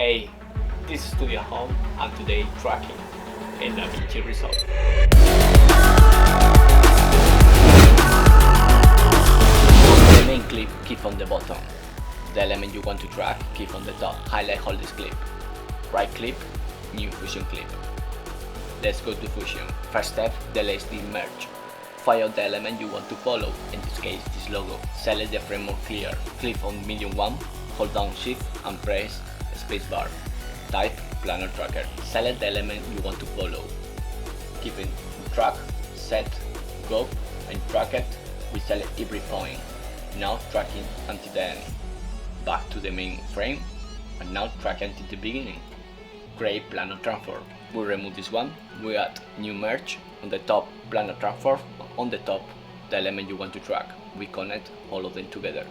Hey, this is Studio Home and today tracking in DaVinci Resolve. The main clip, keep on the bottom. The element you want to track, keep on the top. Highlight all this clip. Right click, new Fusion clip. Let's go to Fusion. First step, delete the merge. Find out the element you want to follow, in this case this logo. Select the framework clear. Click on medium one, hold down shift and press spacebar. Type Planar Tracker. Select the element you want to follow. Keep it track, set, go and track it. We select every point. Now tracking until the end. Back to the main frame and now track until the beginning. Create Planar Transform. We remove this one. We add new merge. On the top Planar Transform. On the top the element you want to track. We connect all of them together.